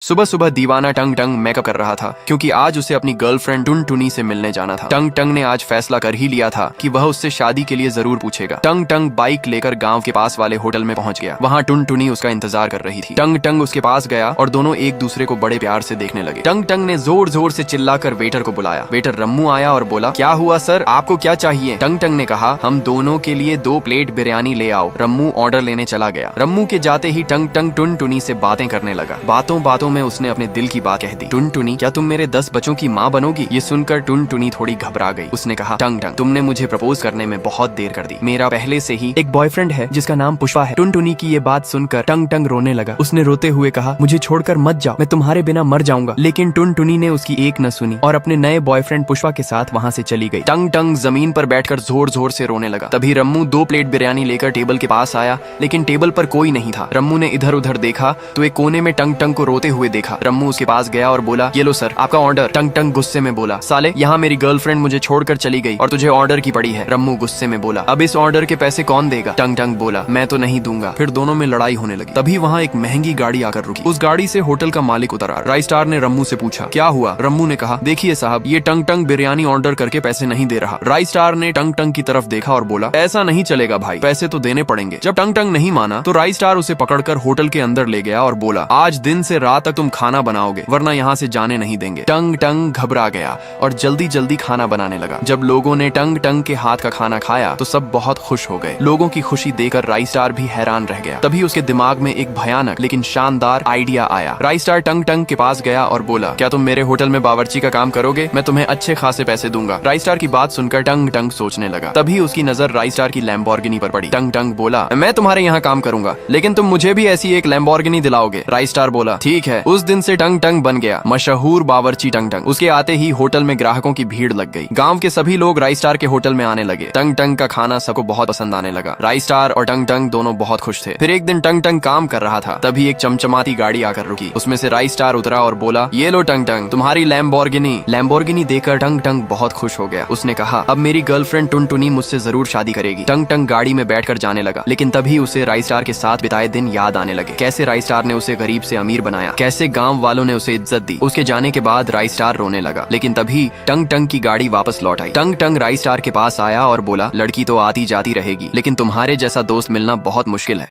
सुबह सुबह दीवाना टंग टंग मेकअप कर रहा था क्योंकि आज उसे अपनी गर्लफ्रेंड टुन टुनी से मिलने जाना था। टंग टंग ने आज फैसला कर ही लिया था कि वह उससे शादी के लिए जरूर पूछेगा। टंग टंग बाइक लेकर गांव के पास वाले होटल में पहुंच गया। वहां टुन टुनी उसका इंतजार कर रही थी। टंग टंग उसके पास गया और दोनों एक दूसरे को बड़े प्यार से देखने लगे। टंग टंग ने जोर जोर से चिल्लाकर वेटर को बुलाया। वेटर रम्मू आया और बोला, क्या हुआ सर, आपको क्या चाहिए? टंग टंग ने कहा, हम दोनों के लिए 2 प्लेट बिरयानी ले आओ। रम्मू ऑर्डर लेने चला गया। रम्मू के जाते ही टंग टंग टुन टुनी से बातें करने लगा। बातों बातों में उसने अपने दिल की बात कह दी। टुन टुनी, क्या तुम मेरे 10 बच्चों की माँ बनोगी? ये सुनकर टुन टुनी थोड़ी घबरा गई। उसने कहा, टंग टंग, तुमने मुझे प्रपोज करने में बहुत देर कर दी। मेरा पहले से ही एक बॉयफ्रेंड है जिसका नाम पुष्पा है। टुन टुनी की ये बात सुनकर टंग टंग रोने लगा। उसने रोते हुए कहा, मुझे छोड़कर मत जाओ, मैं तुम्हारे बिना मर जाऊंगा। लेकिन टुन टुनी ने उसकी एक न सुनी और अपने नए बॉयफ्रेंड पुष्पा के साथ वहाँ से चली गई। टंग टंग जमीन पर बैठकर जोर जोर से रोने लगा। तभी रम्मू 2 प्लेट बिरयानी लेकर टेबल के पास आया, लेकिन टेबल पर कोई नहीं था। रम्मू ने इधर उधर देखा तो एक कोने में टंग टंग को रोते हुए देखा। रम्मू उसके पास गया और बोला, ये लो सर, आपका ऑर्डर। टंग टंग गुस्से में बोला, साले, यहाँ मेरी गर्लफ्रेंड मुझे छोड़कर चली गई और तुझे ऑर्डर की पड़ी है। रम्मू गुस्से में बोला, अब इस ऑर्डर के पैसे कौन देगा? टंग टंग बोला, मैं तो नहीं दूंगा। फिर दोनों में लड़ाई होने लगी। तभी वहाँ एक महंगी गाड़ी आकर रुकी। उस गाड़ी से होटल का मालिक उतरा। राइस स्टार ने रम्मू से पूछा, क्या हुआ? रम्मू ने कहा, देखिए साहब, ये टंग टंग बिरयानी ऑर्डर करके पैसे नहीं दे रहा। राइस स्टार ने टंग टंग की तरफ देखा और बोला, ऐसा नहीं चलेगा भाई, पैसे तो देने पड़ेंगे। जब टंग टंग नहीं माना तो राइस स्टार उसे पकड़कर होटल के अंदर ले गया और बोला, आज दिन से रात तक तुम खाना बनाओगे, वरना यहाँ से जाने नहीं देंगे। टंग टंग घबरा गया और जल्दी जल्दी खाना बनाने लगा। जब लोगों ने टंग टंग के हाथ का खाना खाया तो सब बहुत खुश हो गए। लोगों की खुशी देखकर राइस स्टार भी हैरान रह गया। तभी उसके दिमाग में एक भयानक लेकिन शानदार आइडिया आया। राइस स्टार टंग टंग के पास गया और बोला, क्या तुम मेरे होटल में बावर्ची का काम करोगे? मैं तुम्हें अच्छे खासे पैसे दूंगा। राइस स्टार की बात सुनकर टंग टंग सोचने लगा। तभी उसकी नजर राइस स्टार की लैम्बोर्गिनी पर पड़ी। टंग टंग बोला, मैं तुम्हारे यहाँ काम करूंगा, लेकिन तुम मुझे भी ऐसी एक लैम्बोर्गिनी दिलाओगे। राइस स्टार बोला, ठीक है। उस दिन से टंग टंग बन गया मशहूर बावर्ची टंग टंग। उसके आते ही होटल में ग्राहकों की भीड़ लग गई। गांव के सभी लोग राइस स्टार के होटल में आने लगे। टंग टंग का खाना सबको बहुत पसंद आने लगा। राइस स्टार और टंग टंग दोनों बहुत खुश थे। फिर एक दिन टंग टंग काम कर रहा था, तभी एक चमचमाती गाड़ी आकर रुकी। उसमें से राइस स्टार उतरा और बोला, ये लो टंग टंग, तुम्हारी लैम्बोर्गिनी। लैम्बोर्गिनी देखकर टंग टंग बहुत खुश हो गया। उसने कहा, अब मेरी गर्लफ्रेंड टुन टुनी मुझसे जरूर शादी करेगी। टंग टंग गाड़ी में बैठकर जाने लगा, लेकिन तभी उसे राइस स्टार के साथ बिताए दिन याद आने लगे। कैसे राइस स्टार ने उसे गरीब से अमीर बनाया, कैसे गाँव वालों ने उसे इज्जत दी। उसके जाने के बाद राइस स्टार रोने लगा, लेकिन तभी टंग टंग की गाड़ी वापस लौट आई। टंग टंग राइस स्टार के पास आया और बोला, लड़की तो आती जाती रहेगी, लेकिन तुम्हारे जैसा दोस्त मिलना बहुत मुश्किल है।